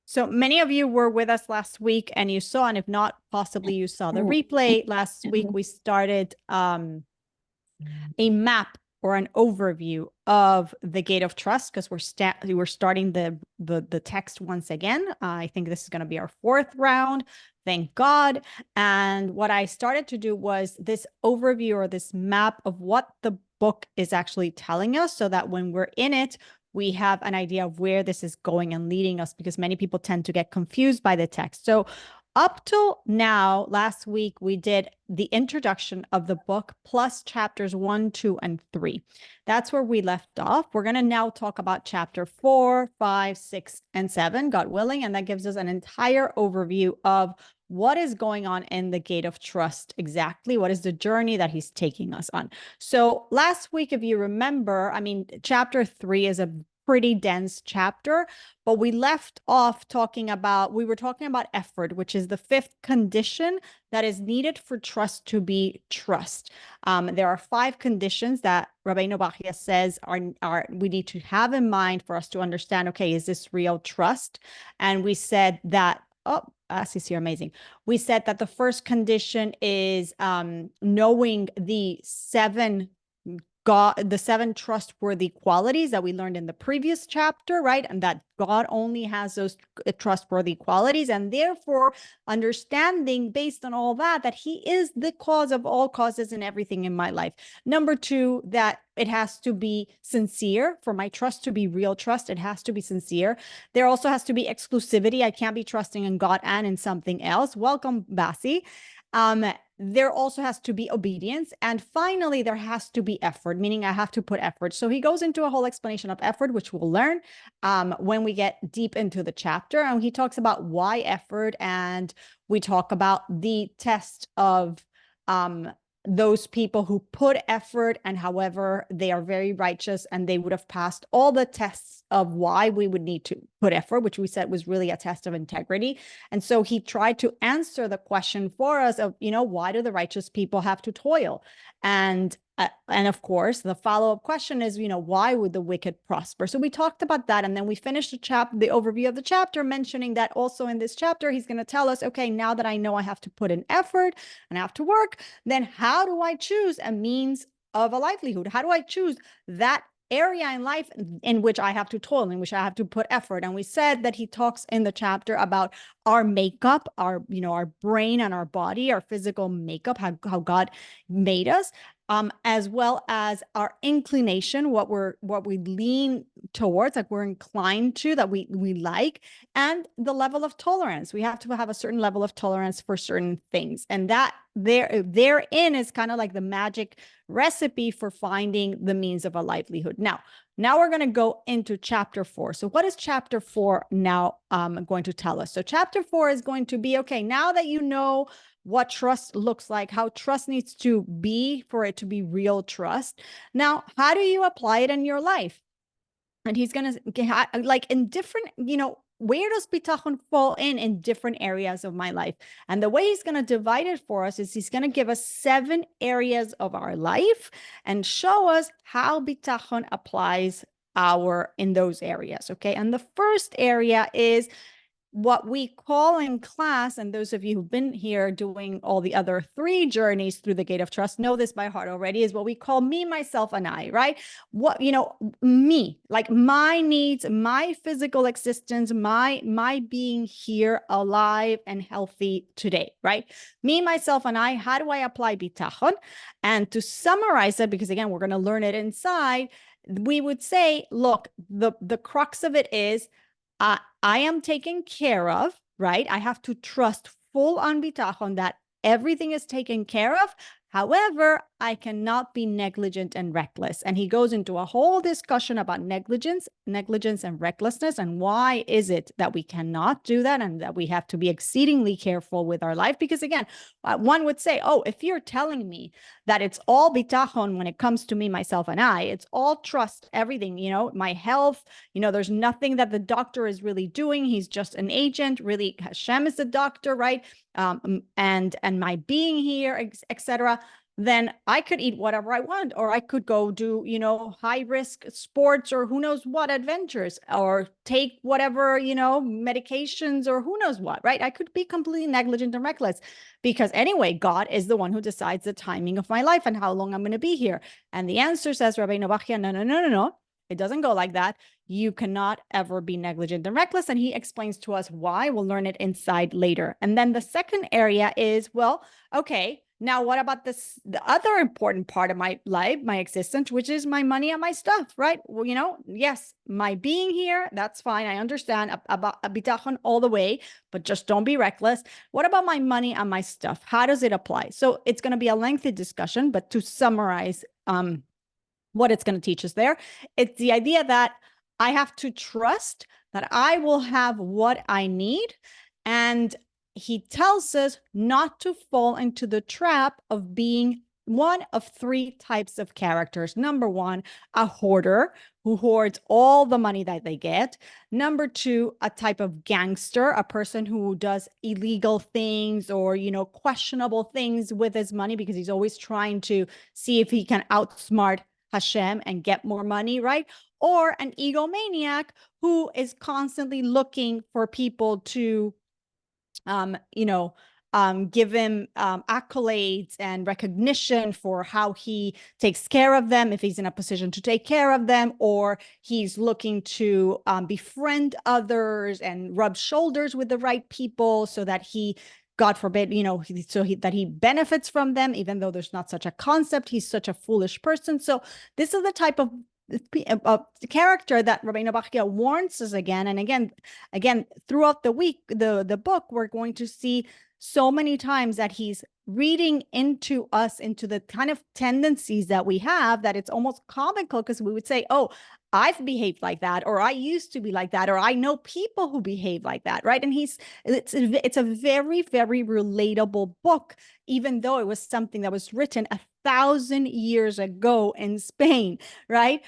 So many of you were with us last week and you saw, and if not, possibly you saw the replay. Last week, we started a map or an overview of the gate of trust because we're starting the text once again. I think this is going to be our fourth round. Thank God. And what I started to do was this overview or this map of what the book is actually telling us so that when we're in it, we have an idea of where this is going and leading us, because many people tend to get confused by the text. So up till now, last week, we did the introduction of the book plus chapters 1, 2, and 3. That's where we left off. We're going to now talk about chapter 4, 5, 6, and 7, God willing, and that gives us an entire overview of what is going on in the gate of trust exactly. What is the journey that he's taking us on? So last week, if you remember, chapter 3 is a pretty dense chapter, but we left off we were talking about effort, which is the fifth condition that is needed for trust to be trust. There are 5 conditions that Rabbeinu Bachya says are we need to have in mind for us to understand, okay, is this real trust? And we said that, Assis, you're amazing. We said that the first condition is knowing the 7 trustworthy qualities that we learned in the previous chapter, right? And that God only has those trustworthy qualities, and therefore understanding based on all that he is the cause of all causes and everything in my life. Number 2, that it has to be sincere. For my trust to be real trust, it has to be sincere. There also has to be exclusivity. I can't be trusting in God and in something else. Welcome, Bassi. There also has to be obedience. And finally, there has to be effort, meaning I have to put effort. So he goes into a whole explanation of effort, which we'll learn when we get deep into the chapter. And he talks about why effort, and we talk about the test of those people who put effort, and however they are very righteous and they would have passed all the tests of why we would need to put effort, which we said was really a test of integrity. And so he tried to answer the question for us of, why do the righteous people have to toil? And of course, the follow-up question is, why would the wicked prosper? So we talked about that. And then we finished the overview of the chapter, mentioning that also in this chapter, he's going to tell us, okay, now that I know I have to put in effort and I have to work, then how do I choose a means of a livelihood? How do I choose that area in life in which I have to toil, in which I have to put effort? And we said that he talks in the chapter about our makeup, our brain and our body, our physical makeup, how God made us, as well as our inclination, what we lean towards, like we're inclined to, that we like, and the level of tolerance. We have to have a certain level of tolerance for certain things, and that therein is kind of like the magic recipe for finding the means of a livelihood. Now we're going to go into chapter 4. So what is chapter 4 now going to tell us? So chapter 4 is going to be, okay, now that you know what trust looks like, how trust needs to be for it to be real trust. Now, how do you apply it in your life? And he's going to, like, in different, where does bitachon fall in different areas of my life? And the way he's going to divide it for us is he's going to give us 7 areas of our life and show us how bitachon applies in those areas. Okay. And the first area is what we call in class, and those of you who've been here doing all the other 3 journeys through the gate of trust know this by heart already, is what we call me, myself, and I, right? What, me, like my needs, my physical existence, my being here alive and healthy today, right? Me, myself, and I, how do I apply bitachon? And to summarize it, because again, we're going to learn it inside, we would say, look, the crux of it is, I am taken care of, right? I have to trust full on bitachon that everything is taken care of. However, I cannot be negligent and reckless. And he goes into a whole discussion about negligence and recklessness, and why is it that we cannot do that, and that we have to be exceedingly careful with our life. Because again, one would say, oh, if you're telling me that it's all bitachon when it comes to me, myself, and I, it's all trust, everything, my health, there's nothing that the doctor is really doing. He's just an agent. Really, Hashem is the doctor, right? And my being here, etc. then I could eat whatever I want, or I could go do, high risk sports or who knows what adventures, or take whatever, medications or who knows what, right? I could be completely negligent and reckless because anyway, God is the one who decides the timing of my life and how long I'm going to be here. And the answer, says Rabbi Novachia, no, no, no, no, no. It doesn't go like that. You cannot ever be negligent and reckless. And he explains to us why. We'll learn it inside later. And then the second area is, well, okay, now what about the other important part of my life, my existence, which is my money and my stuff, right? Well, yes, my being here, that's fine. I understand about bitachon all the way, but just don't be reckless. What about my money and my stuff? How does it apply? So it's going to be a lengthy discussion, but to summarize, what it's going to teach us there, it's the idea that I have to trust that I will have what I need. And he tells us not to fall into the trap of being one of three types of characters. Number one, a hoarder who hoards all the money that they get. Number two, a type of gangster, a person who does illegal things or, questionable things with his money because he's always trying to see if he can outsmart Hashem and get more money, right? Or an egomaniac who is constantly looking for people to, give him accolades and recognition for how he takes care of them, if he's in a position to take care of them, or he's looking to befriend others and rub shoulders with the right people so that he, God forbid, that he benefits from them, even though there's not such a concept. He's such a foolish person. So this is the type of character that Rabbeinu Bachya warns us again and again throughout the week, the book. We're going to see so many times that he's reading into us, into the kind of tendencies that we have, that it's almost comical because we would say, oh, I've behaved like that, or I used to be like that, or I know people who behave like that, right? And it's a very, very relatable book, even though it was something that was written 1,000 years ago in Spain, right?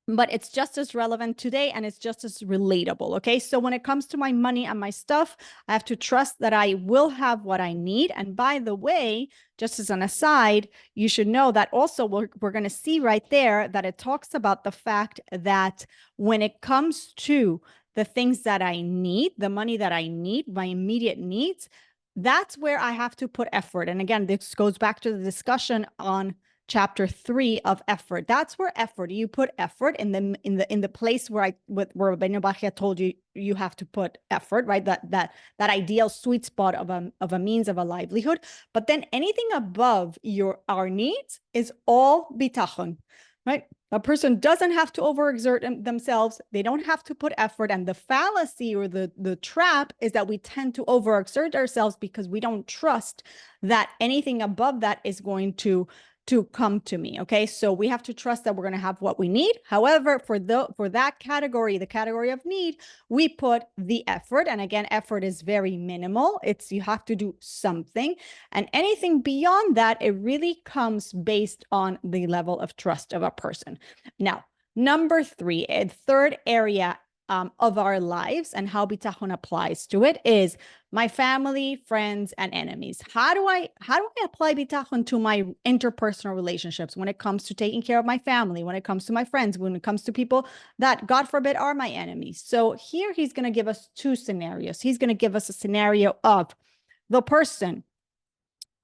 But it's just as relevant today and it's just as relatable. Okay. So when it comes to my money and my stuff, I have to trust that I will have what I need. And by the way, just as an aside, you should know that also we're going to see right there that it talks about the fact that when it comes to the things that I need, the money that I need, my immediate needs, that's where I have to put effort. And again, this goes back to the discussion on chapter 3 of effort. That's where effort, you put effort in the place where Rabbeinu Bachya told you have to put effort, right? That ideal sweet spot of a means of a livelihood. But then anything above our needs is all bitachon, right? A person doesn't have to overexert themselves. They don't have to put effort. And the fallacy or the trap is that we tend to overexert ourselves because we don't trust that anything above that is going to come to me. Okay. So we have to trust that we're going to have what we need. However, for that category, the category of need, we put the effort. And again, effort is very minimal. You have to do something. And anything beyond that, it really comes based on the level of trust of a person. Now, number 3, a third area of our lives and how bitachon applies to it is my family, friends, and enemies. How do I apply bitachon to my interpersonal relationships when it comes to taking care of my family, when it comes to my friends, when it comes to people that, God forbid, are my enemies? So here he's going to give us 2 scenarios. He's going to give us a scenario of the person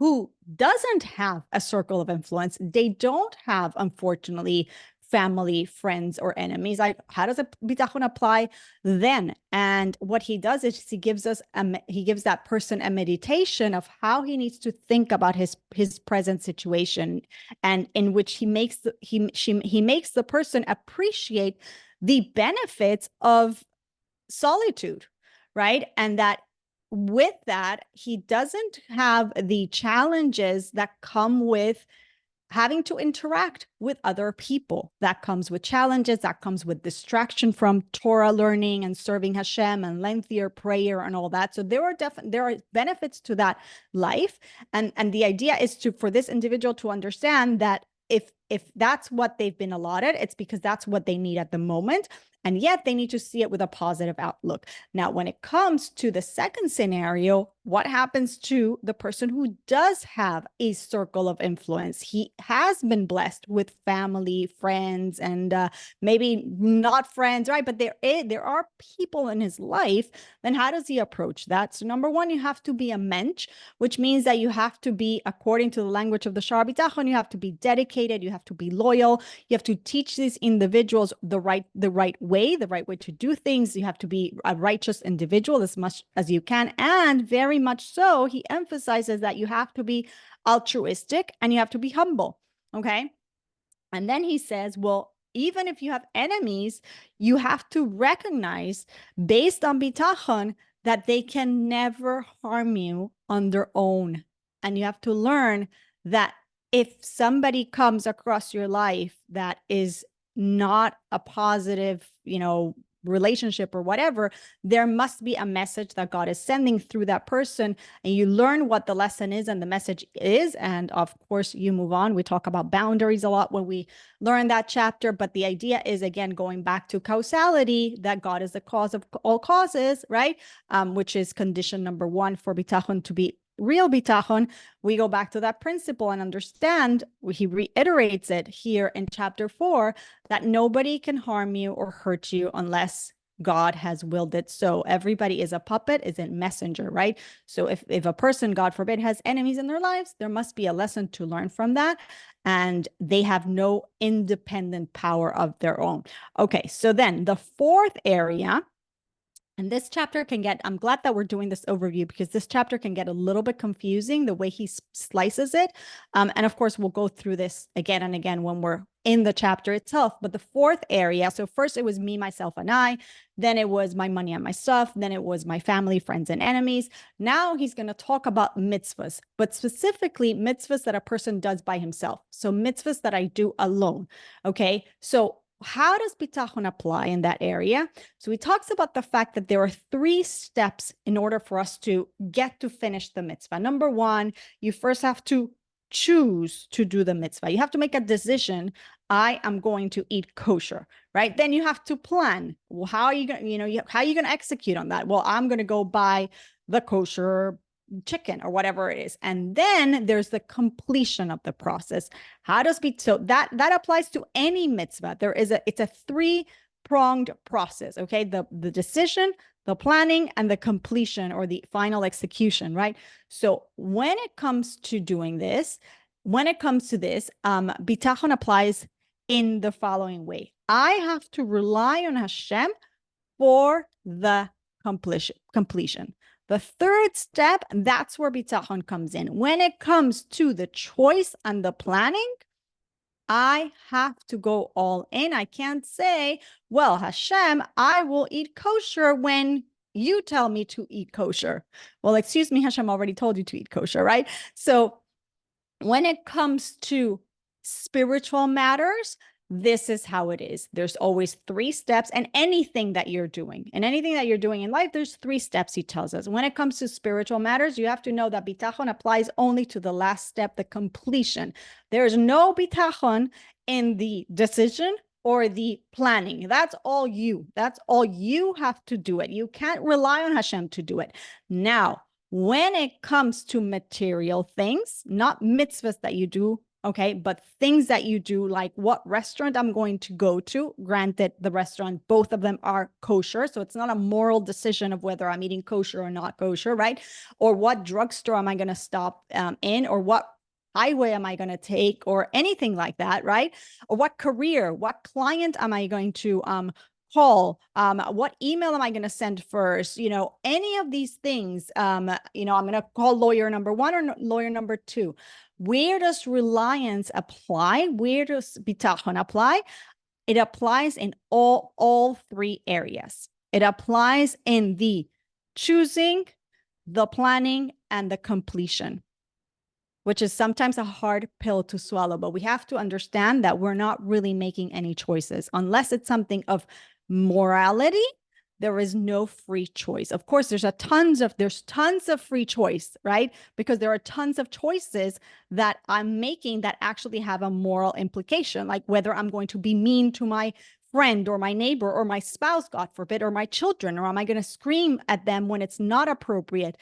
who doesn't have a circle of influence. They don't have, unfortunately, family, friends, or enemies. How does bitachon apply then? And what he does is he gives that person a meditation of how he needs to think about his present situation, and in which he makes the person appreciate the benefits of solitude, right? And that with that, he doesn't have the challenges that come with having to interact with other people. That comes with challenges, that comes with distraction from Torah learning and serving Hashem and lengthier prayer and all that. So there are benefits to that life. And the idea is for this individual to understand that if that's what they've been allotted, it's because that's what they need at the moment. And yet they need to see it with a positive outlook. Now, when it comes to the second scenario, what happens to the person who does have a circle of influence? He has been blessed with family, friends, and maybe not friends, right? But there are people in his life. Then how does he approach that? So number one, you have to be a mensch, which means that you have to be, according to the language of the Shar Bitachon, you have to be dedicated, you have to be loyal, you have to teach these individuals the right way to do things. You have to be a righteous individual as much as you can, and very much so, he emphasizes that you have to be altruistic and you have to be humble. Okay. And then he says, well, even if you have enemies, you have to recognize, based on bitachon, that they can never harm you on their own. And you have to learn that if somebody comes across your life that is not a positive, relationship or whatever, there must be a message that God is sending through that person, and you learn what the lesson is and the message is, and of course you move on. We talk about boundaries a lot when we learn that chapter, but the idea is, again, going back to causality, that God is the cause of all causes, right? Which is condition number one for bitachon to be real bitachon. We go back to that principle and understand, he reiterates it here in chapter 4, that nobody can harm you or hurt you unless God has willed it. So everybody is a puppet, is a messenger, right? So if a person, God forbid, has enemies in their lives, there must be a lesson to learn from that. And they have no independent power of their own. Okay, so then the fourth area, and this chapter can get, I'm glad that we're doing this overview, because this chapter can get a little bit confusing the way he slices it. And of course, we'll go through this again and again when we're in the chapter itself. But the fourth area, so first it was me, myself, and I. Then it was my money and my stuff. Then it was my family, friends, and enemies. Now he's going to talk about mitzvahs, but specifically mitzvahs that a person does by himself. So mitzvahs that I do alone. Okay, so how does bitachon apply in that area? So he talks about the fact that there are 3 steps in order for us to get to finish the mitzvah. Number one, you first have to choose to do the mitzvah. You have to make a decision. I am going to eat kosher, right? Then you have to plan. Well, how are you going to, how are you going to execute on that? Well, I'm going to go buy the kosher chicken or whatever it is. And then there's the completion of the process. How does so that applies to any mitzvah. It's a 3-pronged process. Okay. The decision, the planning, and the completion or the final execution, right? So when it comes to doing this, bitachon applies in the following way. I have to rely on Hashem for the completion. The third step, that's where bitachon comes in. When it comes to the choice and the planning, I have to go all in. I can't say, well, Hashem, I will eat kosher when you tell me to eat kosher. Well, excuse me, Hashem already told you to eat kosher, right? So when it comes to spiritual matters, this is how it is. There's always 3 steps, and anything that you're doing in life, there's 3 steps, he tells us. When it comes to spiritual matters, you have to know that bitachon applies only to the last step, the completion. There's no bitachon in the decision or the planning. That's all you have to do it. You can't rely on Hashem to do it. Now, when it comes to material things, not mitzvahs that you do, okay, but things that you do, like what restaurant I'm going to go to. Granted, the restaurant, both of them are kosher, so it's not a moral decision of whether I'm eating kosher or not kosher, right? Or what drugstore am I going to stop in, or what highway am I going to take, or anything like that, right? Or what career, what client am I going to call, what email am I going to send first? Any of these things, I'm going to call lawyer number 1 or lawyer number 2. Where does reliance apply? Where does bitachon apply? It applies in all 3 areas. It applies in the choosing, the planning, and the completion, which is sometimes a hard pill to swallow. But we have to understand that we're not really making any choices unless it's something of morality. There is no free choice. Of course, there's tons of free choice, right? Because there are tons of choices that I'm making that actually have a moral implication, like whether I'm going to be mean to my friend or my neighbor or my spouse, God forbid, or my children? Or am I going to scream at them when it's not appropriate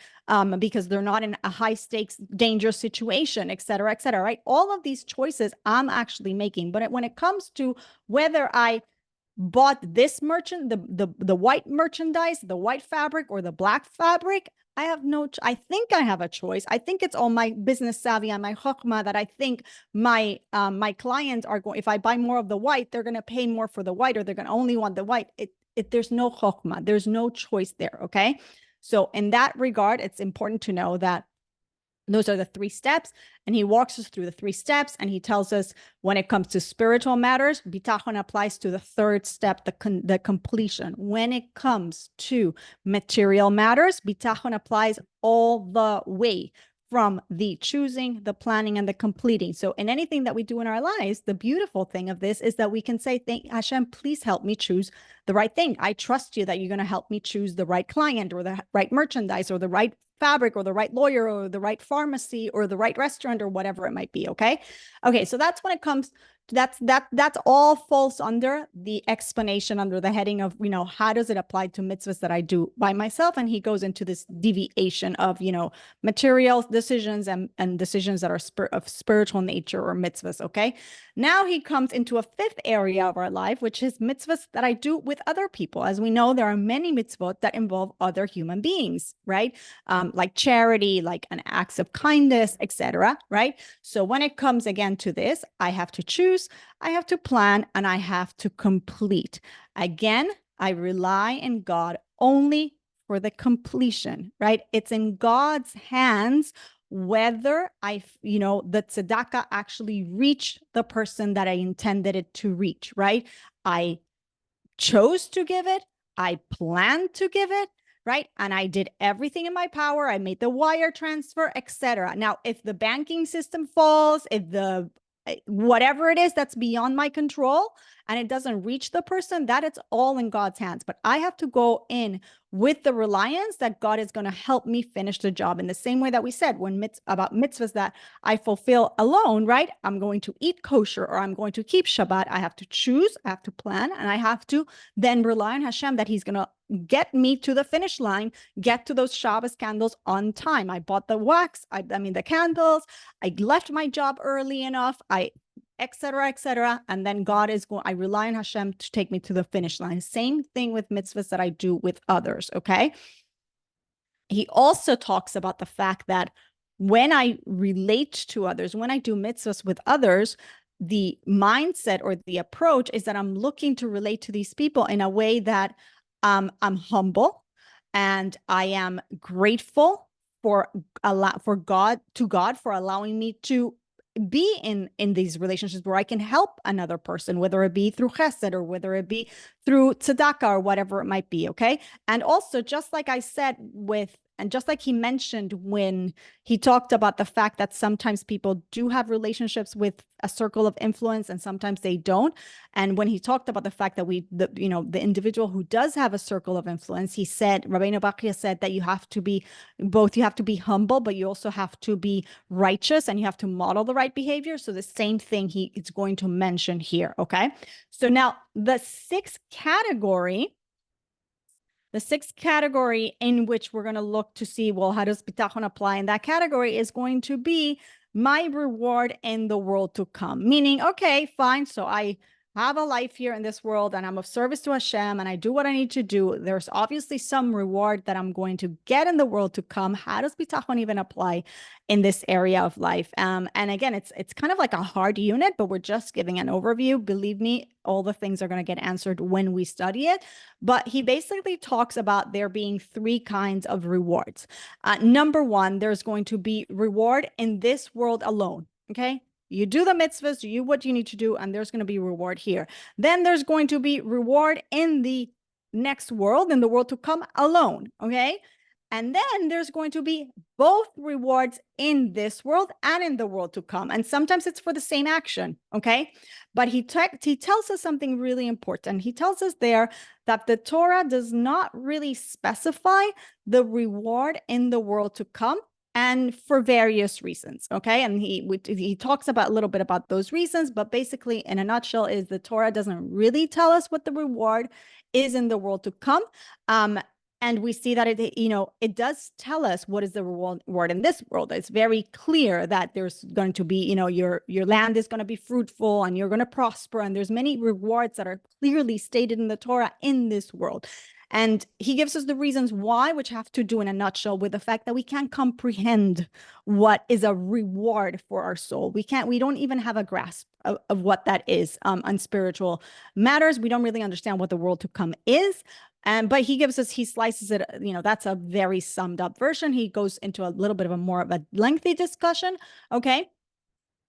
because they're not in a high stakes, dangerous situation, et cetera, right? All of these choices I'm actually making. But when it comes to whether I bought this the white merchandise, the white fabric, or the black fabric, I have I think I have a choice. I think it's all my business savvy and my chokmah that I think my clients are going, if I buy more of the white, they're going to pay more for the white, or they're going to only want the white. There's no chokmah. There's no choice there. Okay. So in that regard, it's important to know that those are the 3 steps. And he walks us through the 3 steps. And he tells us when it comes to spiritual matters, bitachon applies to the 3rd step, the completion. When it comes to material matters, bitachon applies all the way from the choosing, the planning, and the completing. So in anything that we do in our lives, the beautiful thing of this is that we can say, thank Hashem, please help me choose the right thing. I trust you that you're going to help me choose the right client, or the right merchandise, or the right fabric, or the right lawyer, or the right pharmacy, or the right restaurant, or whatever it might be. Okay. So that's when it comes to that's all falls under the explanation, under the heading of, how does it apply to mitzvahs that I do by myself? And he goes into this deviation of, material decisions and decisions that are of spiritual nature, or mitzvahs. Okay. Now he comes into a 5th area of our life, which is mitzvahs that I do with other people. As we know, there are many mitzvot that involve other human beings, right? Like charity, like an acts of kindness, etc. Right? So when it comes again to this, I have to choose, I have to plan, and I have to complete. Again, I rely on God only for the completion, right? It's in God's hands whether the tzedakah actually reach the person that I intended it to reach, right? I chose to give it, I planned to give it, right? And I did everything in my power. I made the wire transfer, etc. Now, if the banking system falls, if whatever it is that's beyond my control and it doesn't reach the person, that it's all in God's hands. But I have to go in with the reliance that God is going to help me finish the job, in the same way that we said about mitzvahs that I fulfill alone, right? I'm going to eat kosher, or I'm going to keep Shabbat. I have to choose, I have to plan, and I have to then rely on Hashem that he's going to get me to the finish line, get to those Shabbos candles on time. I bought the wax, the candles, I left my job early enough, etc. And then I rely on Hashem to take me to the finish line. Same thing with mitzvahs that I do with others, okay? He also talks about the fact that when I relate to others, when I do mitzvahs with others, the mindset or the approach is that I'm looking to relate to these people in a way that I'm humble, and I am grateful for God for allowing me to be in these relationships where I can help another person, whether it be through chesed, or whether it be through tzedakah, or whatever it might be. Okay. And also, just like I said and just like he mentioned when he talked about the fact that sometimes people do have relationships with a circle of influence and sometimes they don't. And when he talked about the fact that the individual who does have a circle of influence, he said, Rabbeinu Bachya said that you have to be humble, but you also have to be righteous, and you have to model the right behavior. So the same thing it's going to mention here. Okay. So now the sixth category in which we're going to look to see, well, how does bitachon apply in that category, is going to be my reward in the world to come. Meaning, okay, fine. So I have a life here in this world, and I'm of service to Hashem, and I do what I need to do. There's obviously some reward that I'm going to get in the world to come. How does bitachon even apply in this area of life? And again, it's kind of like a hard unit, but we're just giving an overview. Believe me, all the things are going to get answered when we study it. But he basically talks about there being 3 kinds of rewards. Number 1, there's going to be reward in this world alone. Okay. You do the mitzvahs, you what you need to do, and there's going to be reward here. Then there's going to be reward in the next world, in the world to come alone, okay? And then there's going to be both rewards in this world and in the world to come. And sometimes it's for the same action, okay? But he tells us something really important. He tells us there that the Torah does not really specify the reward in the world to come, and for various reasons. Okay. And he talks about a little bit about those reasons, but basically in a nutshell is the Torah doesn't really tell us what the reward is in the world to come. And we see that it does tell us what is the reward in this world. It's very clear that there's going to be, your land is going to be fruitful and you're going to prosper. And there's many rewards that are clearly stated in the Torah in this world. And he gives us the reasons why, which have to do in a nutshell with the fact that we can't comprehend what is a reward for our soul. We don't even have a grasp of what that is on spiritual matters. We don't really understand what the world to come is. But he slices it, that's a very summed up version. He goes into a little bit of a lengthy discussion. Okay.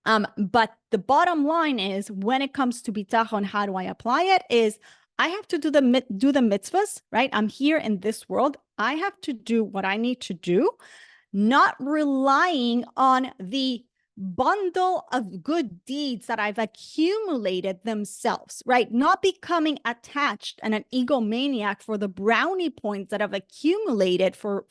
But the bottom line is, when it comes to bitachon, how do I apply it? Is I have to do the mitzvahs, right? I'm here in this world. I have to do what I need to do, not relying on the bundle of good deeds that I've accumulated themselves, right? Not becoming attached and an egomaniac for the brownie points that I've accumulated for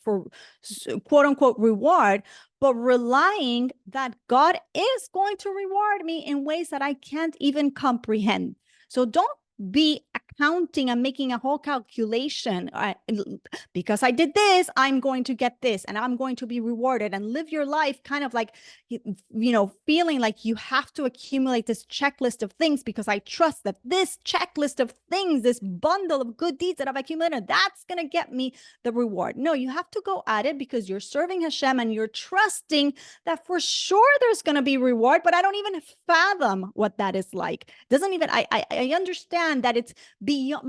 quote unquote reward, but relying that God is going to reward me in ways that I can't even comprehend. So don't be accounting and making a whole calculation. Because I did this, I'm going to get this, and I'm going to be rewarded, and live your life kind of like, feeling like you have to accumulate this checklist of things because I trust that this checklist of things, this bundle of good deeds that I've accumulated, that's going to get me the reward. No, you have to go at it because you're serving Hashem and you're trusting that for sure there's going to be reward, but I don't even fathom what that is like. I understand that it's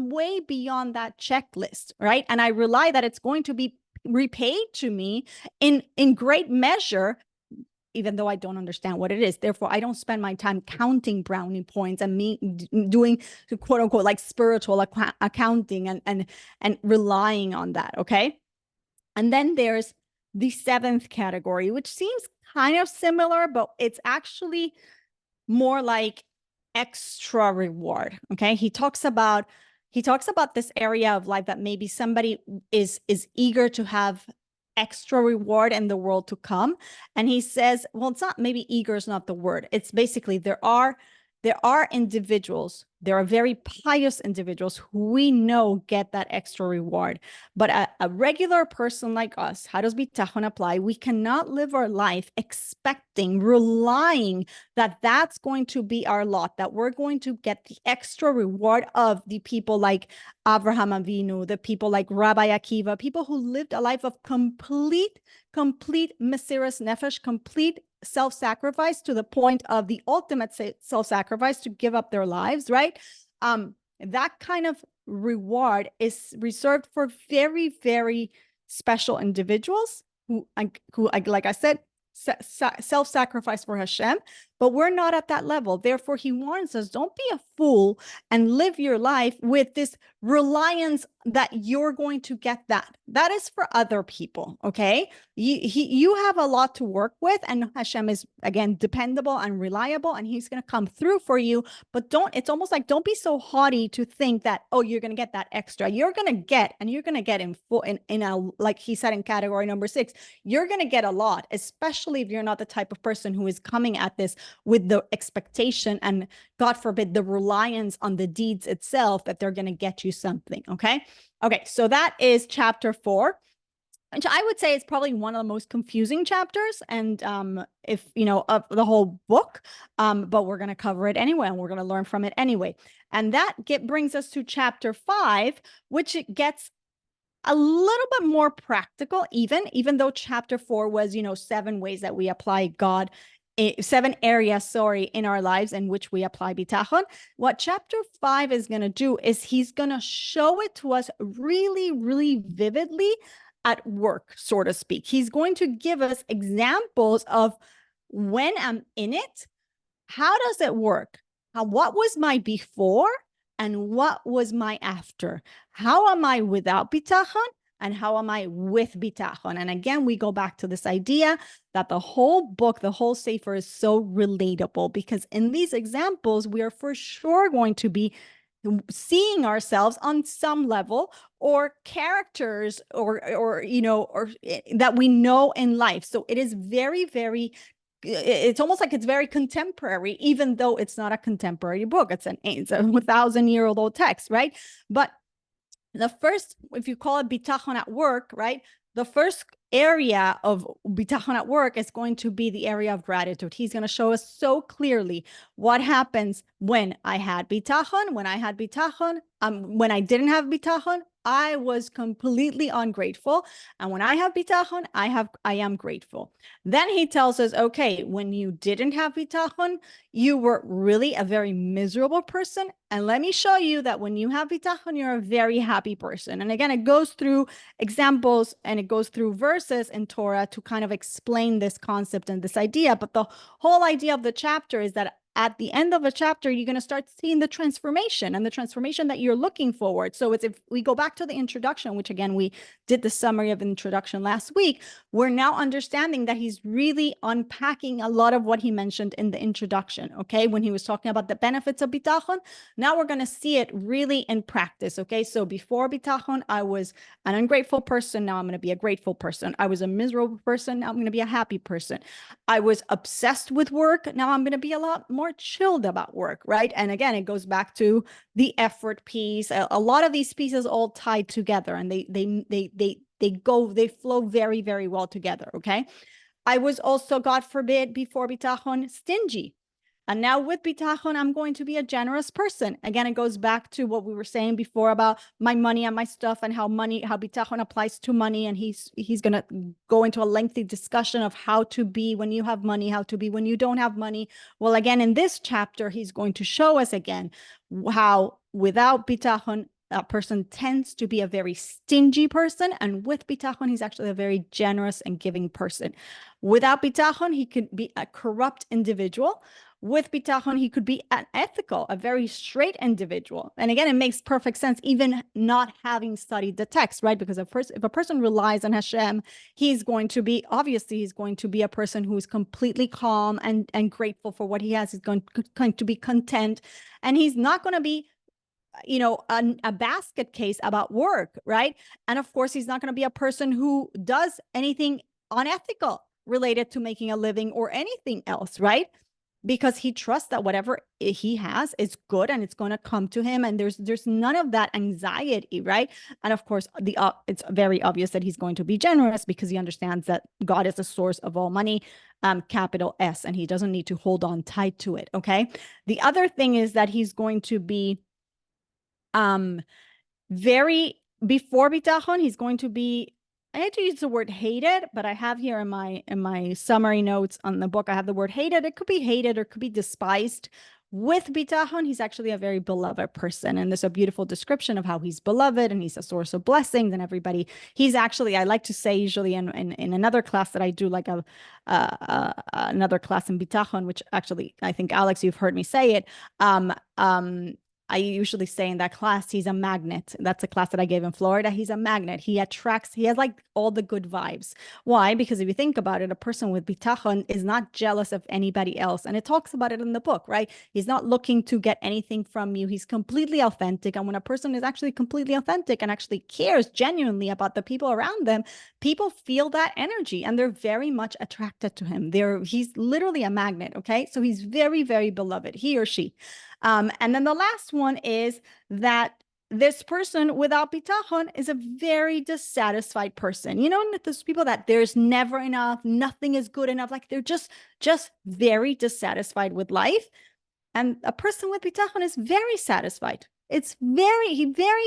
way beyond that checklist, right? And I rely that it's going to be repaid to me in great measure, even though I don't understand what it is. Therefore, I don't spend my time counting brownie points and doing quote unquote like spiritual accounting and relying on that. Okay. And then there's the seventh category, which seems kind of similar, but it's actually more like extra reward. Okay. He talks about this area of life that maybe somebody is eager to have extra reward in the world to come. And he says, well, it's not, maybe eager is not the word. It's basically, there are individuals, there are very pious individuals who we know get that extra reward. But a regular person like us, how does bitachon apply? We cannot live our life expecting, relying that that's going to be our lot, that we're going to get the extra reward of the people like Avraham Avinu, the people like Rabbi Akiva, people who lived a life of complete mesiras nefesh, complete self-sacrifice to the point of the ultimate self-sacrifice to give up their lives, right? That kind of reward is reserved for very, very special individuals who like I said, self-sacrifice for Hashem, but we're not at that level. Therefore, he warns us, don't be a fool and live your life with this reliance that you're going to get that. That is for other people, okay? You have a lot to work with, and Hashem is, again, dependable and reliable, and he's going to come through for you, but it's almost like, don't be so haughty to think that, oh, you're going to get that extra. You're going to get in full, in a, like he said in category number 6, you're going to get a lot, especially if you're not the type of person who is coming at this with the expectation and, God forbid, the reliance on the deeds itself that they're going to get you something. Okay. So that is chapter 4, which I would say is probably one of the most confusing chapters, and of the whole book. But we're going to cover it anyway, and we're going to learn from it anyway. And that brings us to chapter 5, which it gets a little bit more practical, even though chapter 4 was, 7 ways that we apply God, 7 areas, in our lives in which we apply bitachon. What chapter 5 is going to do is he's going to show it to us really, really vividly at work, so to speak. He's going to give us examples of when I'm in it, how does it work? What was my before and what was my after? How am I without bitachon and how am I with bitachon? And again, we go back to this idea that the whole book, the whole sefer is so relatable, because in these examples, we are for sure going to be seeing ourselves on some level, or characters, or that we know in life. So it is very, very, it's almost like it's very contemporary, even though it's not a contemporary book. It's a 1,000-year-old text, right? But the first, if you call it bitachon at work, right? The first area of bitachon at work is going to be the area of gratitude. He's going to show us so clearly what happens when I had bitachon, when I didn't have bitachon, I was completely ungrateful. And when I have bitachon, I am grateful. Then he tells us, okay, when you didn't have bitachon, you were really a very miserable person. And let me show you that when you have bitachon, you're a very happy person. And again, it goes through examples and it goes through verses in Torah to kind of explain this concept and this idea. But the whole idea of the chapter is that at the end of a chapter, you're going to start seeing the transformation, and the transformation that you're looking forward. So it's, if we go back to the introduction, which again, we did the summary of introduction last week, we're now understanding that he's really unpacking a lot of what he mentioned in the introduction. Okay. When he was talking about the benefits of bitachon, now we're going to see it really in practice. Okay. So before bitachon, I was an ungrateful person. Now I'm going to be a grateful person. I was a miserable person. Now I'm going to be a happy person. I was obsessed with work. Now I'm going to be a lot more chilled about work, right? And again, it goes back to the effort piece. A lot of these pieces all tied together, and they flow very, very well together. Okay. I was also, God forbid, before bitachon, stingy. And now with bitachon, I'm going to be a generous person. Again, it goes back to what we were saying before about my money and my stuff, and how bitachon applies to money. And he's going to go into a lengthy discussion of how to be when you have money, how to be when you don't have money. Well, again, in this chapter, he's going to show us again how without bitachon, a person tends to be a very stingy person, and with bitachon, he's actually a very generous and giving person. Without bitachon, he could be a corrupt individual. With bitachon, he could be an ethical, a very straight individual. And again, it makes perfect sense, even not having studied the text, right? Because if a person relies on Hashem, he's going to be a person who is completely calm and grateful for what he has. He's going to be content, and he's not going to be a basket case about work, right? And of course, he's not going to be a person who does anything unethical related to making a living or anything else, right? Because he trusts that whatever he has is good and it's going to come to him, and there's none of that anxiety, right? And of course, it's very obvious that he's going to be generous, because he understands that God is the source of all money, capital S, and he doesn't need to hold on tight to it. Okay. The other thing is that he's going to be very, before bitachon, he's going to be, I hate to use the word hated, but I have here in my summary notes on the book, I have the word hated. It could be hated or it could be despised. With bitachon, he's actually a very beloved person. And there's a beautiful description of how he's beloved and he's a source of blessings, and everybody, he's actually, I like to say usually in another class that I do, like another class in bitachon, which actually, I think, Alex, you've heard me say it. I usually say in that class, he's a magnet. That's a class that I gave in Florida. He's a magnet. He attracts, he has like all the good vibes. Why? Because if you think about it, a person with bitachon is not jealous of anybody else. And it talks about it in the book, right? He's not looking to get anything from you. He's completely authentic. And when a person is actually completely authentic and actually cares genuinely about the people around them, people feel that energy and they're very much attracted to him. He's literally a magnet. Okay. So he's very, very beloved, he or she. And then the last one is that this person without bitachon is a very dissatisfied person. You know, those people that there's never enough, nothing is good enough. Like they're just very dissatisfied with life. And a person with bitachon is very satisfied. It's very,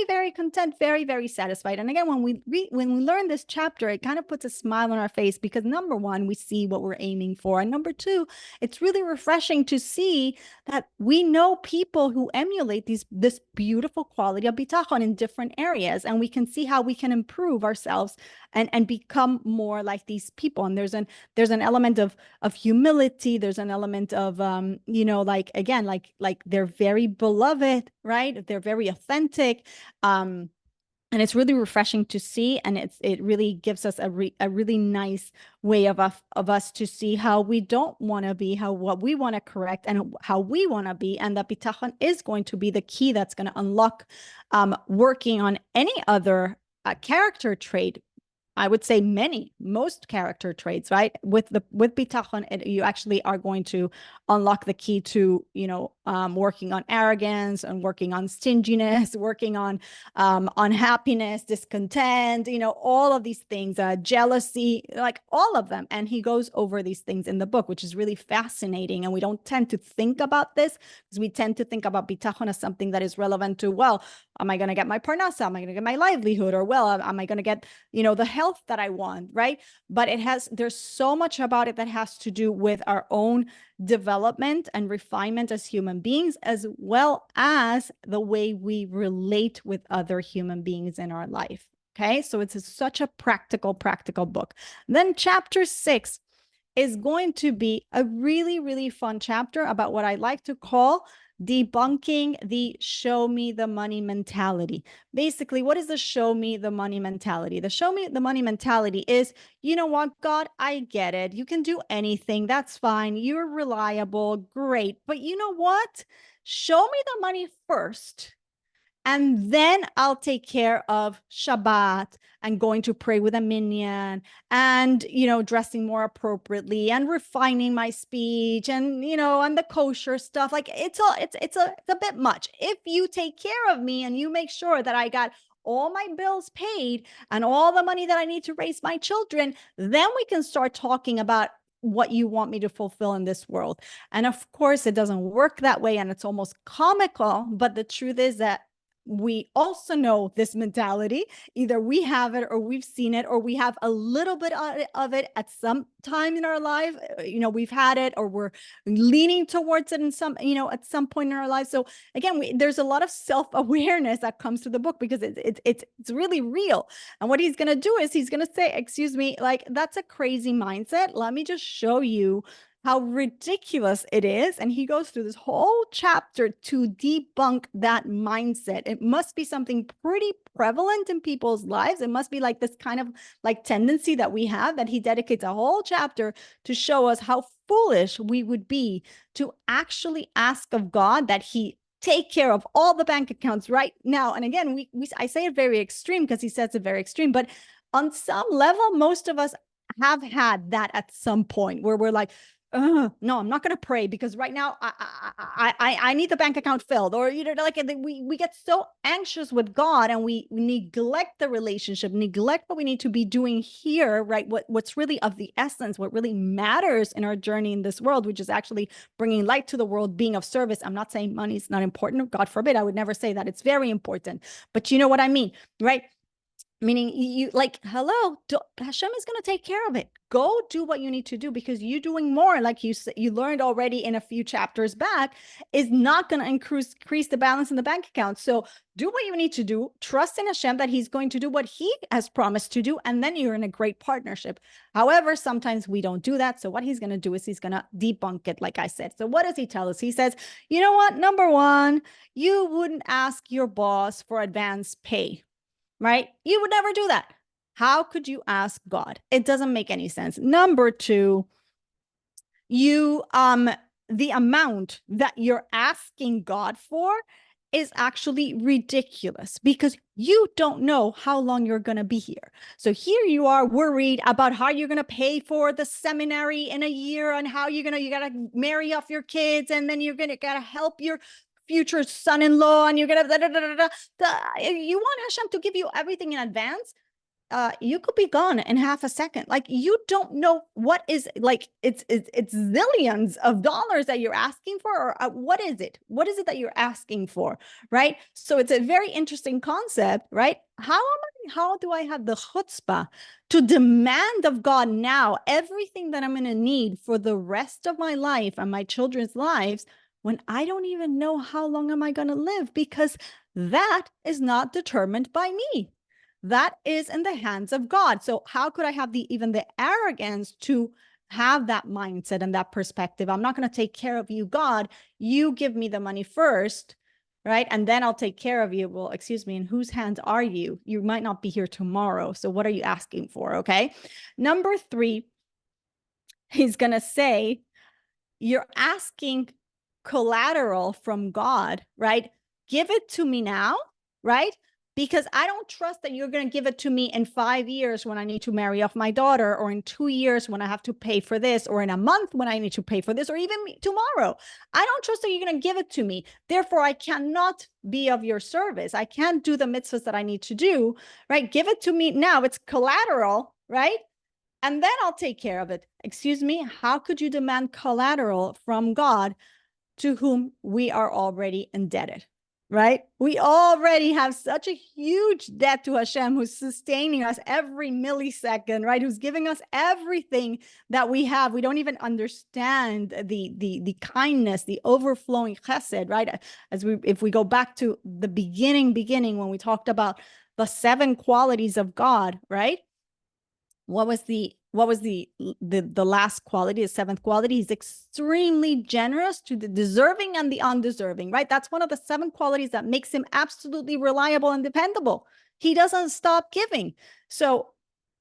very content, very, very satisfied. And again, when we learn this chapter, it kind of puts a smile on our face, because number one, we see what we're aiming for. And number two, it's really refreshing to see that we know people who emulate this beautiful quality of bitachon in different areas. And we can see how we can improve ourselves and become more like these people. And there's an element of humility. There's an element of, like, again, like they're very beloved, right? They're very authentic. And it's really refreshing to see, and it really gives us a really nice way of us to see how we don't want to be, what we want to correct, and how we want to be, and that bitachon is going to be the key that's going to unlock working on any other character trait. I would say most character traits, right? With bitachon, you actually are going to unlock the key to, working on arrogance and working on stinginess, working on unhappiness, discontent, all of these things, jealousy, like all of them. And he goes over these things in the book, which is really fascinating. And we don't tend to think about this because we tend to think about bitachon as something that is relevant to, well, am I going to get my parnasa? Am I going to get my livelihood? Or, well, am I going to get, the health that I want, right? But there's so much about it that has to do with our own development and refinement as human beings, as well as the way we relate with other human beings in our life. Okay, so it's such a practical book. Then chapter 6 is going to be a really, really fun chapter about what I like to call debunking the show me the money mentality. Basically, what is the show me the money mentality? The show me the money mentality is, you know what, God, I get it. You can do anything. That's fine. You're reliable. Great. But you know what? Show me the money first. And then I'll take care of Shabbat and going to pray with a minyan and, dressing more appropriately and refining my speech and, and the kosher stuff. Like it's a bit much. If you take care of me and you make sure that I got all my bills paid and all the money that I need to raise my children, then we can start talking about what you want me to fulfill in this world. And of course, it doesn't work that way. And it's almost comical. But the truth is that we also know this mentality. Either we have it or we've seen it, or we have a little bit of it at some time in our life. We've had it, or we're leaning towards it in some, at some point in our life. So again, there's a lot of self-awareness that comes to the book because it's really real. And what he's going to do is he's going to say, excuse me, like, that's a crazy mindset. Let me just show you how ridiculous it is. And he goes through this whole chapter to debunk that mindset. It must be something pretty prevalent in people's lives. It must be like this kind of like tendency that we have, that he dedicates a whole chapter to show us how foolish we would be to actually ask of God that he take care of all the bank accounts right now. And again, I say it very extreme because he says it very extreme, but on some level, most of us have had that at some point where we're like, no, I'm not going to pray because right now I need the bank account filled, or like we get so anxious with God and we neglect the relationship, neglect what we need to be doing here, right? What's really of the essence, what really matters in our journey in this world, which is actually bringing light to the world, being of service. I'm not saying money is not important. God forbid, I would never say that. It's very important, but you know what I mean, right? Meaning you like, hello, Hashem is going to take care of it. Go do what you need to do, because you doing more, like you learned already in a few chapters back, is not going to increase the balance in the bank account. So do what you need to do. Trust in Hashem that he's going to do what he has promised to do. And then you're in a great partnership. However, sometimes we don't do that. So what he's going to do is he's going to debunk it, like I said. So what does he tell us? He says, you know what? Number one, you wouldn't ask your boss for advance pay. Right? You would never do that. How could you ask God? It doesn't make any sense. Number two, the amount that you're asking God for is actually ridiculous, because you don't know how long you're going to be here. So here you are worried about how you're going to pay for the seminary in a year, and how you got to marry off your kids, and then you're going to got to help your future son-in-law, and you're gonna you want Hashem to give you everything in advance. You could be gone in half a second. Like, you don't know what is, like, it's zillions of dollars that you're asking for, or what is it that you're asking for, right? So it's a very interesting concept, right? How do I have the chutzpah to demand of God now everything that I'm going to need for the rest of my life and my children's lives, when I don't even know how long am I going to live? Because that is not determined by me. That is in the hands of God. So how could I have even the arrogance to have that mindset and that perspective? I'm not going to take care of you, God. You give me the money first. right? And then I'll take care of you. Well, excuse me, in whose hands are you? You might not be here tomorrow. So what are you asking for? Okay. Number 3, he's going to say, you're asking collateral from God, right? Give it to me now, right? Because I don't trust that you're going to give it to me in 5 years when I need to marry off my daughter, or in 2 years when I have to pay for this, or in a month when I need to pay for this, or even tomorrow. I don't trust that you're going to give it to me. Therefore, I cannot be of your service. I can't do the mitzvahs that I need to do, right? Give it to me now. It's collateral, right? And then I'll take care of it. Excuse me, how could you demand collateral from God to whom we are already indebted, right? We already have such a huge debt to Hashem, who's sustaining us every millisecond, right? Who's giving us everything that we have. We don't even understand the kindness, the overflowing chesed, right? If we go back to the beginning, when we talked about the 7 qualities of God, right? What was the last quality, the 7th quality? He's extremely generous to the deserving and the undeserving, right? That's one of the 7 qualities that makes him absolutely reliable and dependable. He doesn't stop giving. So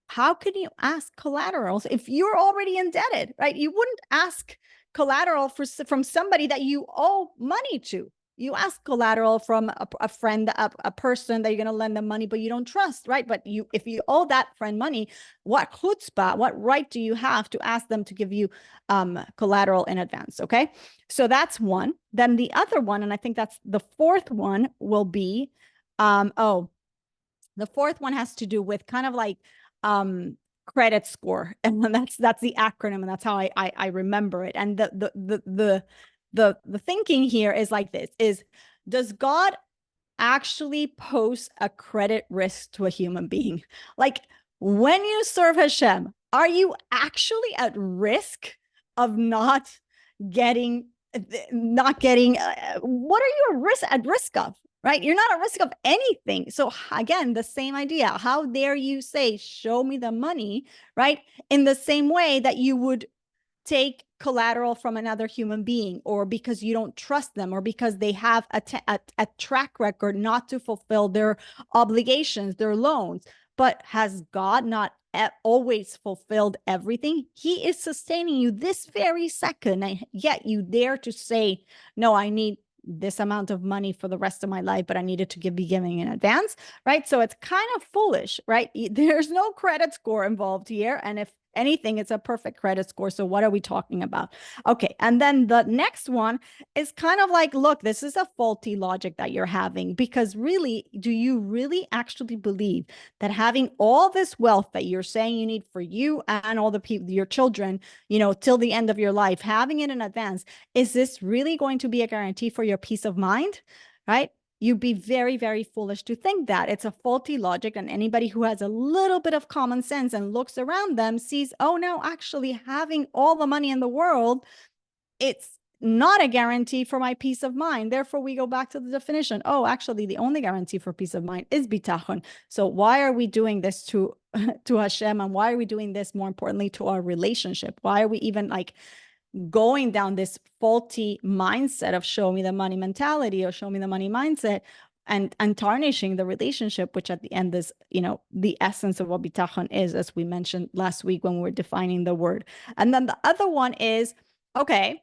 how can you ask collaterals if you're already indebted, right? You wouldn't ask collateral from somebody that you owe money to. You ask collateral from a friend, a person that you're going to lend them money, but you don't trust, right? But if you owe that friend money, what chutzpah, what right do you have to ask them to give you collateral in advance? Okay, so that's one. Then the other one, and I think that's the 4th one, will be, the 4th one has to do with kind of like credit score, and that's the acronym, and that's how I remember it. And the thinking here is like this: does God actually pose a credit risk to a human being? Like, when you serve Hashem, are you actually at risk of not getting what are you at risk of? Right? You're not at risk of anything. So again, the same idea. How dare you say, show me the money, right? In the same way that you would take collateral from another human being, or because you don't trust them, or because they have a track record not to fulfill their obligations, their loans. But has God not always fulfilled everything? He is sustaining you this very second, and yet you dare to say, no, I need this amount of money for the rest of my life, but I needed to be giving in advance, right? So it's kind of foolish, right? There's no credit score involved here. And if anything, it's a perfect credit score. So what are we talking about? Okay. And then the next one is kind of like, look, this is a faulty logic that you're having, because really, do you really actually believe that having all this wealth that you're saying you need for you and all the people, your children, till the end of your life, having it in advance, is this really going to be a guarantee for your peace of mind? Right? You'd be very, very foolish to think that. It's a faulty logic, and anybody who has a little bit of common sense and looks around them sees, oh no, actually having all the money in the world, it's not a guarantee for my peace of mind. Therefore, we go back to the definition. Oh, actually, the only guarantee for peace of mind is bitachon. So why are we doing this to Hashem, and why are we doing this, more importantly, to our relationship? Why are we even going down this faulty mindset of show me the money mentality, or show me the money mindset, and tarnishing the relationship, which at the end is, the essence of what bitachon is, as we mentioned last week when we were defining the word. And then the other one is, okay,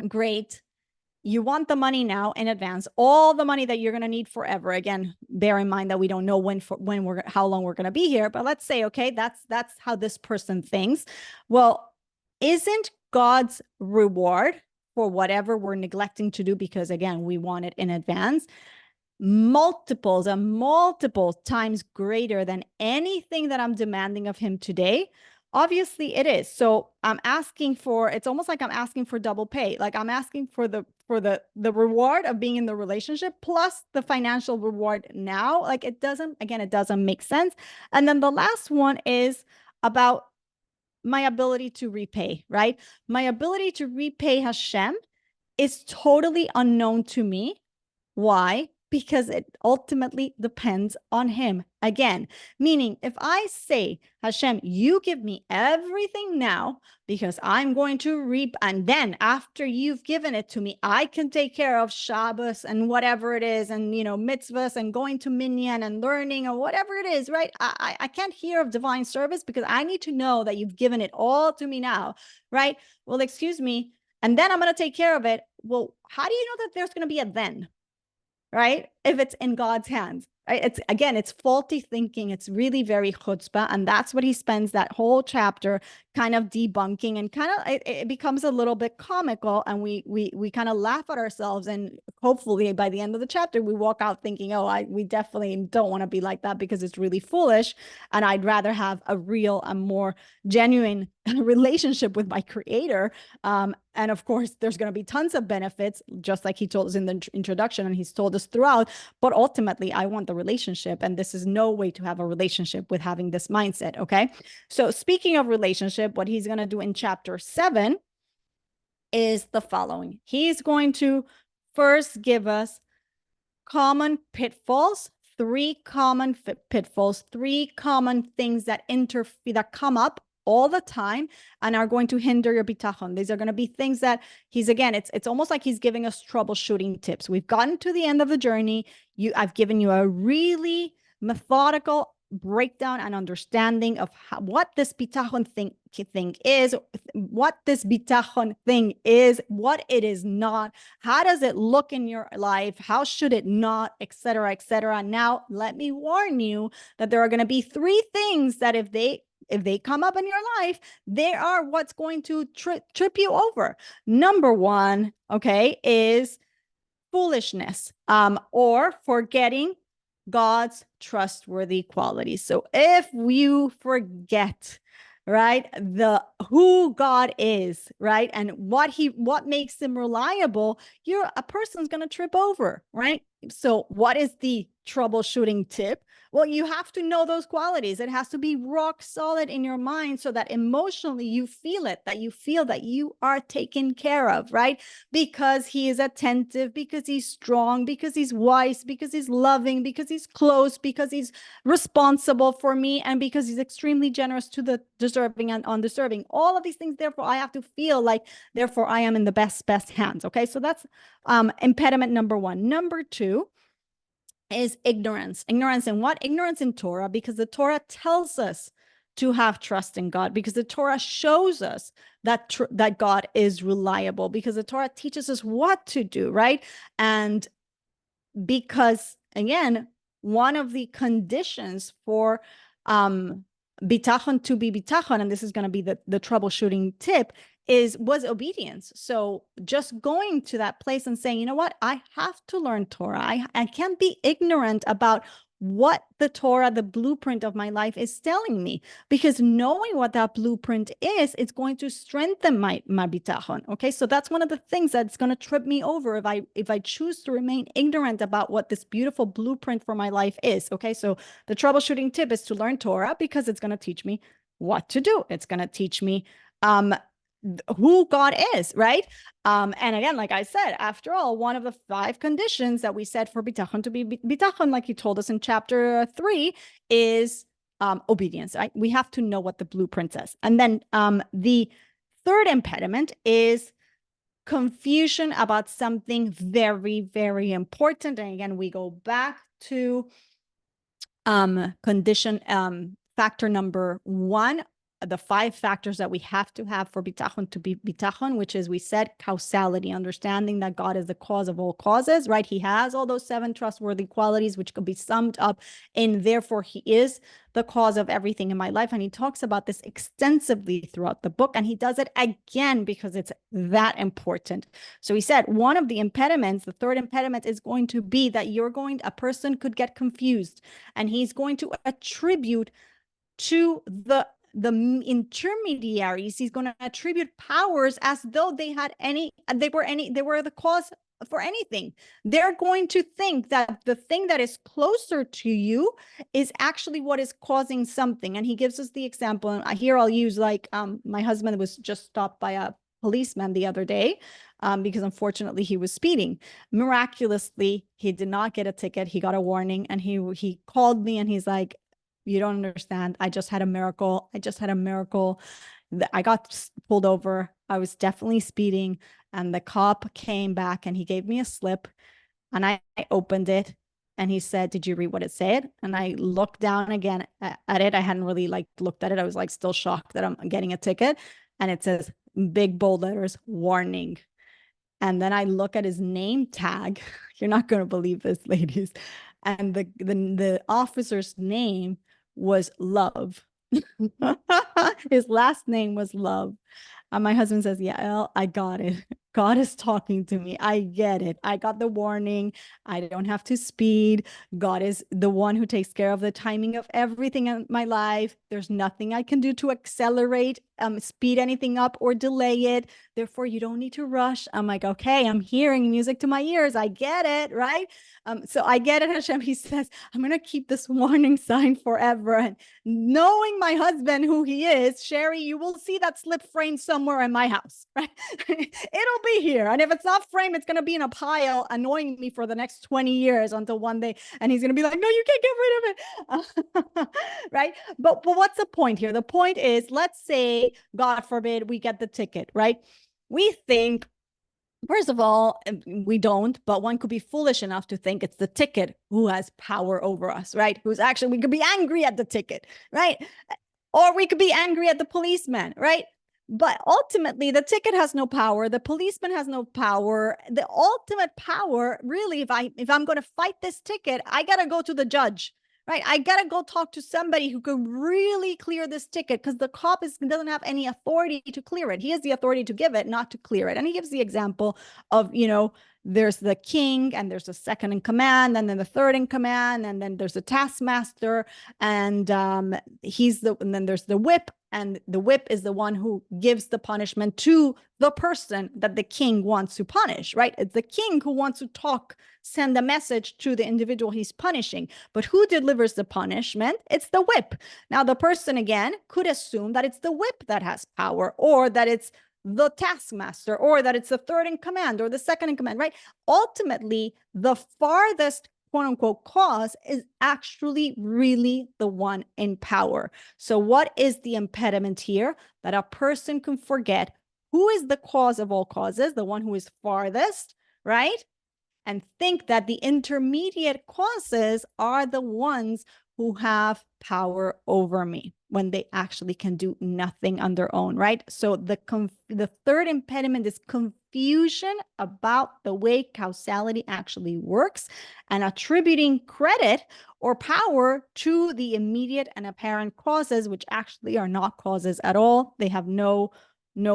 great. You want the money now in advance, all the money that you're going to need forever. Again, bear in mind that we don't know how long we're going to be here, but let's say, okay, that's how this person thinks. Well, isn't God's reward for whatever we're neglecting to do, because again, we want it in advance, multiples and multiple times greater than anything that I'm demanding of him today? Obviously it is. So it's almost like I'm asking for double pay. Like, I'm asking for the reward of being in the relationship plus the financial reward now. Like, it doesn't make sense. And then the last one is about my ability to repay, right? My ability to repay Hashem is totally unknown to me. Why? Because it ultimately depends on him. Again, meaning if I say, Hashem, you give me everything now because I'm going to reap, and then after you've given it to me, I can take care of Shabbos and whatever it is, and mitzvahs and going to minyan and learning or whatever it is, right? I can't hear of divine service because I need to know that you've given it all to me now, right? Well, excuse me, and then I'm going to take care of it. Well, how do you know that there's going to be a then? Right? If it's in God's hands, right? It's faulty thinking. It's really very chutzpah. And that's what he spends that whole chapter kind of debunking, and kind of it becomes a little bit comical, and we kind of laugh at ourselves, and hopefully by the end of the chapter we walk out thinking, oh, we definitely don't want to be like that because it's really foolish, and I'd rather have a real and more genuine relationship with my creator. And of course there's going to be tons of benefits, just like he told us in the introduction, and he's told us throughout, but ultimately I want the relationship, and this is no way to have a relationship with having this mindset. Okay, so speaking of relationship, what he's going to do in chapter 7 is the following. He's going to first give us common pitfalls, three common pitfalls, three common things that come up all the time and are going to hinder your bitachon. These are going to be things that it's almost like he's giving us troubleshooting tips. We've gotten to the end of the journey. I've given you a really methodical breakdown and understanding of what this bitachon thing is, what it is not, how does it look in your life, how should it not, etc., etc. Now, let me warn you that there are going to be three things that if they come up in your life, they are what's going to trip you over. Number one, okay, is foolishness, or forgetting God's trustworthy qualities. So if you forget, right, who God is, right, and what makes him reliable, a person's going to trip over, right? So what is the troubleshooting tip? Well, you have to know those qualities. It has to be rock solid in your mind so that emotionally you feel it, that you feel that you are taken care of, right? Because he is attentive, because he's strong, because he's wise, because he's loving, because he's close, because he's responsible for me, and because he's extremely generous to the deserving and undeserving. All of these things, therefore, I have to feel like, therefore, I am in the best hands. Okay, so that's impediment number one. Number two is ignorance. Ignorance in what? Ignorance in Torah, because the Torah tells us to have trust in God, because the Torah shows us that God is reliable, because the Torah teaches us what to do, right? And because, again, one of the conditions for bitachon to be bitachon, and this is going to be the troubleshooting tip, was obedience. So just going to that place and saying, you know what, I have to learn Torah. I can't be ignorant about what the Torah, the blueprint of my life, is telling me, because knowing what that blueprint is, it's going to strengthen my bitachon. Okay, so that's one of the things that's going to trip me over if I choose to remain ignorant about what this beautiful blueprint for my life is. Okay, so the troubleshooting tip is to learn Torah, because it's going to teach me what to do. It's going to teach me who God is, right? And again, like I said, after all, one of the 5 conditions that we said for bitachon to be bitachon, like he told us in chapter 3, is obedience, right? We have to know what the blueprint says. And then the third impediment is confusion about something very, very important. And again, we go back to condition factor number 1, the 5 factors that we have to have for bitachon to be bitachon, which is, we said, causality, understanding that God is the cause of all causes, right? He has all those 7 trustworthy qualities, which could be summed up in, therefore, he is the cause of everything in my life. And he talks about this extensively throughout the book, and he does it again because it's that important. So he said one of the impediments, the third impediment, is going to be that a person could get confused, and he's going to attribute to the intermediaries, he's going to attribute powers as though they were the cause for anything. They're going to think that the thing that is closer to you is actually what is causing something. And he gives us the example, and here I'll use, like, my husband was just stopped by policeman the other day because unfortunately he was speeding. Miraculously, he did not get a ticket. He got a warning, and he called me and he's like, you don't understand. I just had a miracle. I just had a miracle. I got pulled over. I was definitely speeding, and the cop came back and he gave me a slip, and I opened it, and he said, did you read what it said? And I looked down again at it. I hadn't really like looked at it. I was like still shocked that I'm getting a ticket. And it says big bold letters, warning. And then I look at his name tag. You're not going to believe this, ladies. And the officer's name was Love. His last name was Love. And my husband says, yeah, I got it. God is talking to me. I get it. I got the warning. I don't have to speed. God is the one who takes care of the timing of everything in my life. There's nothing I can do to accelerate, speed anything up or delay it. Therefore, you don't need to rush. I'm like, okay, I'm hearing music to my ears. I get it, right? So I get it, Hashem. He says, I'm going to keep this warning sign forever. And knowing my husband, who he is, Sherry, you will see that slip frame somewhere in my house, right? It'll be here. And if it's not framed, it's going to be in a pile annoying me for the next 20 years until one day. And he's going to be like, no, you can't get rid of it. Right. But what's the point here? The point is, let's say, God forbid, we get the ticket, right? We think, first of all, we don't, but one could be foolish enough to think it's the ticket who has power over us, right? We could be angry at the ticket, right? Or we could be angry at the policeman, right? But ultimately, the ticket has no power. The policeman has no power. The ultimate power, really, if I'm going to fight this ticket, I got to go to the judge, right? I got to go talk to somebody who could really clear this ticket, because the cop doesn't have any authority to clear it. He has the authority to give it, not to clear it. And he gives the example of, there's the king, and there's the second in command, and then the third in command, and then there's the taskmaster, and and then there's the whip, and the whip is the one who gives the punishment to the person that the king wants to punish, right? It's the king who wants to send a message to the individual he's punishing. But who delivers the punishment? It's the whip. Now, the person, again, could assume that it's the whip that has power, or that it's the taskmaster, or that it's the third in command or the second in command, right? Ultimately, the farthest quote unquote cause is actually really the one in power. So what is the impediment here? That a person can forget who is the cause of all causes, the one who is farthest, right? And think that the intermediate causes are the ones who have power over me, when they actually can do nothing on their own, right? So the third impediment is confusion about the way causality actually works, and attributing credit or power to the immediate and apparent causes, which actually are not causes at all. They have no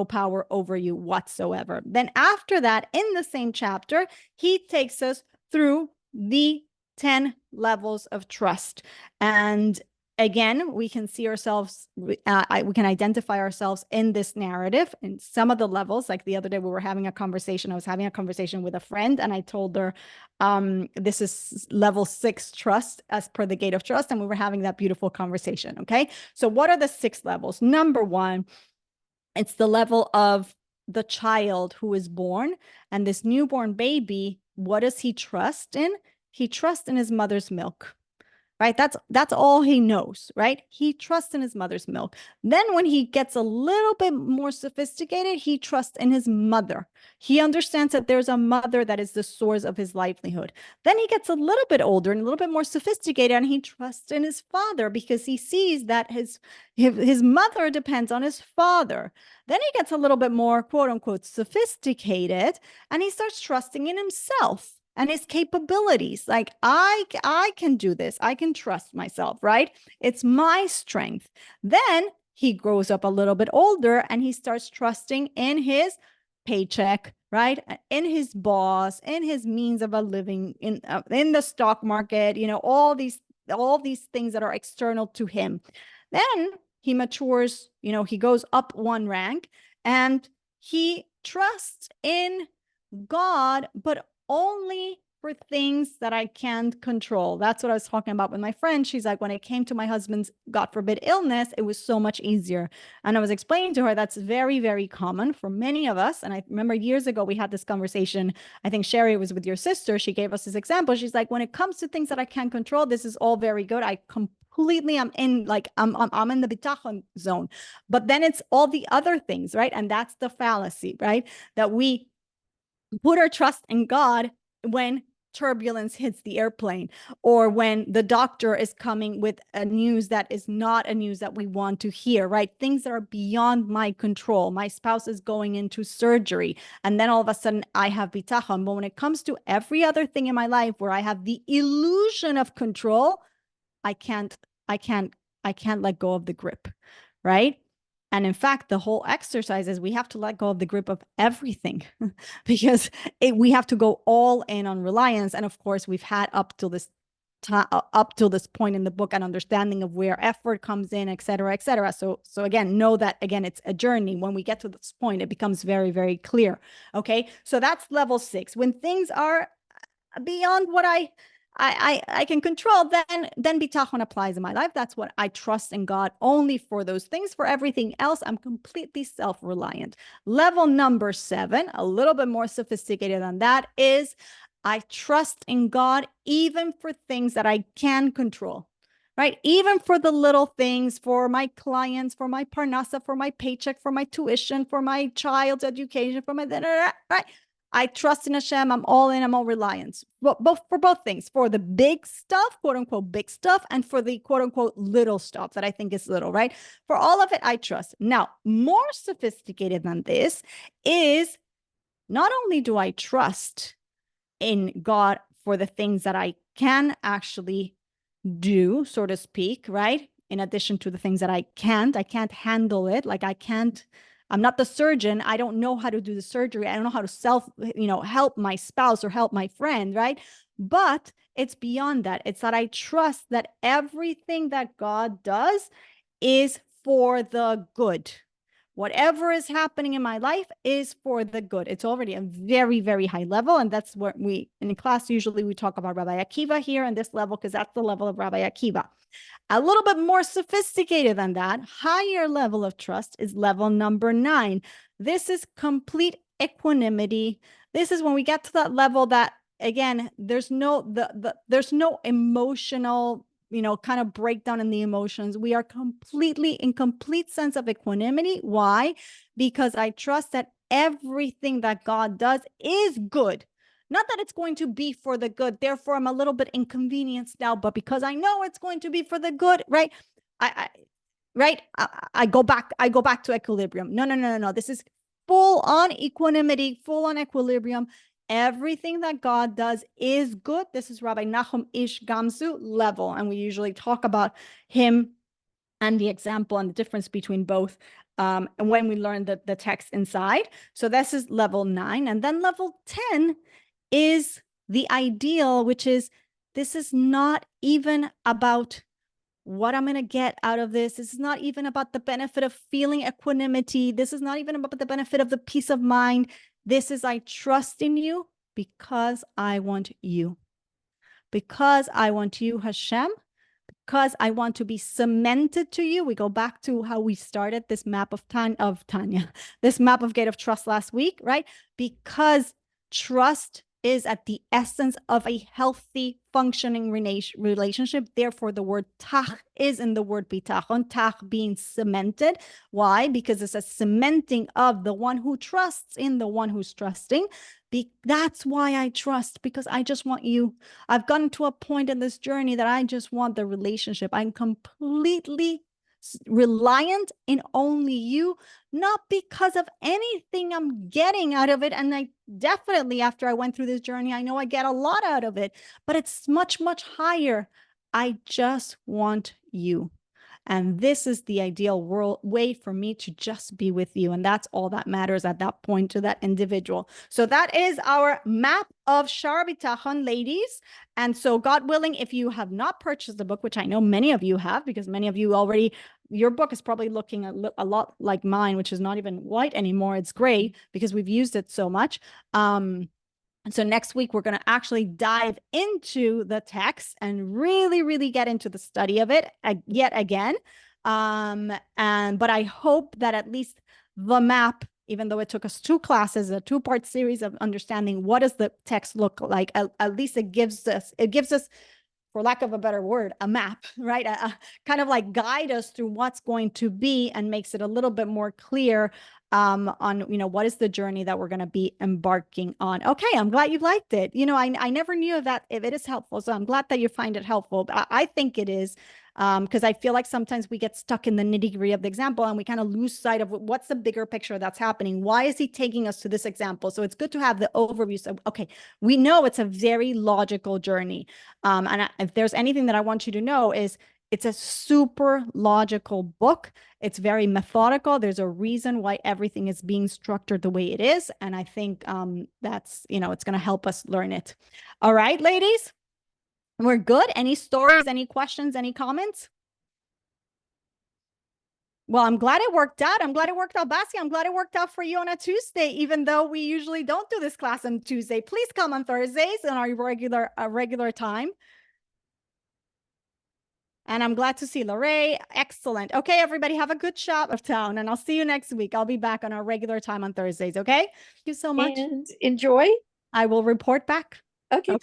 power over you whatsoever. Then after that, in the same chapter, he takes us through the 10 levels of trust. And again, we can see ourselves, we can identify ourselves in this narrative in some of the levels. Like the other day, I was having a conversation with a friend, and I told her, this is level 6 trust as per the gate of trust. And we were having that beautiful conversation. Okay. So what are the 6 levels? Number 1, it's the level of the child who is born, and this newborn baby. What does he trust in? He trusts in his mother's milk, right? That's all he knows, right? He trusts in his mother's milk. Then when he gets a little bit more sophisticated, he trusts in his mother. He understands that there's a mother that is the source of his livelihood. Then he gets a little bit older and a little bit more sophisticated, and he trusts in his father, because he sees that his mother depends on his father. Then he gets a little bit more, quote unquote, sophisticated, and he starts trusting in himself and his capabilities. Like, I can do this. I can trust myself, right? It's my strength. Then he grows up a little bit older, and he starts trusting in his paycheck, right? In his boss, in his means of a living, in the stock market, all these things that are external to him. Then he matures, he goes up one rank, and he trusts in God, but only for things that I can't control. That's what I was talking about with my friend. She's like, when it came to my husband's, God forbid, illness, it was so much easier. And I was explaining to her that's very, very common for many of us. And I remember years ago, we had this conversation. I think Sherry was with your sister. She gave us this example. She's like, when it comes to things that I can't control, this is all very good. I completely am in, like, I'm in the bitachon zone. But then it's all the other things, right? And that's the fallacy, right? That we put our trust in God when turbulence hits the airplane, or when the doctor is coming with a news that is not a news that we want to hear, right? Things that are beyond my control. My spouse is going into surgery, and then all of a sudden I have bitachon. But when it comes to every other thing in my life where I have the illusion of control, I can't let go of the grip, right? And in fact, the whole exercise is we have to let go of the grip of everything because we have to go all in on reliance. And of course, we've had up till this point in the book an understanding of where effort comes in, et cetera, et cetera. So again, know that, again, it's a journey. When we get to this point, it becomes very, very clear. Okay, so that's level 6. When things are beyond what I can control, then bitachon applies in my life. That's what I trust in God only for those things. For everything else, I'm completely self-reliant. Level number 7, a little bit more sophisticated than that, is I trust in God even for things that I can control, right? Even for the little things, for my clients, for my parnasa, for my paycheck, for my tuition, for my child's education, for my, right? I trust in Hashem. I'm all in. I'm all reliance. Both for both things, for the big stuff, quote unquote, big stuff, and for the quote unquote little stuff that I think is little, right? For all of it, I trust. Now, more sophisticated than this is not only do I trust in God for the things that I can actually do, so to speak, right? In addition to the things that I can't handle it. Like I'm not the surgeon. I don't know how to do the surgery. I don't know how to help my spouse or help my friend, right? But it's beyond that. It's that I trust that everything that God does is for the good. Whatever is happening in my life is for the good. It's already a very, very high level. And that's what in class, usually we talk about Rabbi Akiva here on this level, because that's the level of Rabbi Akiva. A little bit more sophisticated than that, higher level of trust is level number 9. This is complete equanimity. This is when we get to that level that, again, there's no emotional kind of breakdown in the emotions. We are completely in complete sense of equanimity. Why? Because I trust that everything that God does is good. Not that it's going to be for the good. Therefore, I'm a little bit inconvenienced now, but because I know it's going to be for the good, right? I go back to equilibrium. No. This is full on equanimity, full on equilibrium. Everything that God does is good. This is Rabbi Nachum Ish Gamzu level. And we usually talk about him and the example and the difference between both and when we learn the text inside. So this is level 9. And then level 10 is the ideal, which is this is not even about what I'm going to get out of this. This is not even about the benefit of feeling equanimity. This is not even about the benefit of the peace of mind. This is I trust in you because I want you. Because I want you, Hashem. Because I want to be cemented to you. We go back to how we started this map of Tanya, this map of Gate of Trust last week, right? Because trust is at the essence of a healthy, functioning relationship. Therefore, the word tach is in the word bitachon, tach being cemented. Why? Because it's a cementing of the one who trusts in the one who's trusting. That's why I trust, because I just want you. I've gotten to a point in this journey that I just want the relationship. I'm completely reliant in only you, not because of anything I'm getting out of it. And I definitely, after I went through this journey, I know I get a lot out of it, but it's much, much higher. I just want you. And this is the ideal way for me to just be with you. And that's all that matters at that point to that individual. So that is our map of Shar Bitachon, ladies. And so God willing, if you have not purchased the book, which I know many of you have, because many of you already, your book is probably looking a lot like mine, which is not even white anymore. It's gray because we've used it so much. So next week, we're going to actually dive into the text and really, really get into the study of it yet again. But I hope that at least the map, even though it took us 2 classes, a 2-part series of understanding what does the text look like, at least it gives us, for lack of a better word, a map, right? Kind of like guide us through what's going to be and makes it a little bit more clear on, what is the journey that we're going to be embarking on. Okay, I'm glad you liked it. I never knew that if it is helpful. So I'm glad that you find it helpful. I think it is, because I feel like sometimes we get stuck in the nitty-gritty of the example and we kind of lose sight of what's the bigger picture that's happening. Why is he taking us to this example? So it's good to have the overview. So, okay, we know it's a very logical journey. If there's anything that I want you to know is it's a super logical book. It's very methodical. There's a reason why everything is being structured the way it is. And I think that's, it's going to help us learn it. All right, ladies, we're good. Any stories, any questions, any comments? Well, I'm glad it worked out. I'm glad it worked out, Basi. I'm glad it worked out for you on a Tuesday, even though we usually don't do this class on Tuesday. Please come on Thursdays on our regular time. And I'm glad to see Lorraine. Excellent. Okay, everybody, have a good shop of town, and I'll see you next week. I'll be back on our regular time on Thursdays, okay? Thank you so much. And enjoy. I will report back. Okay.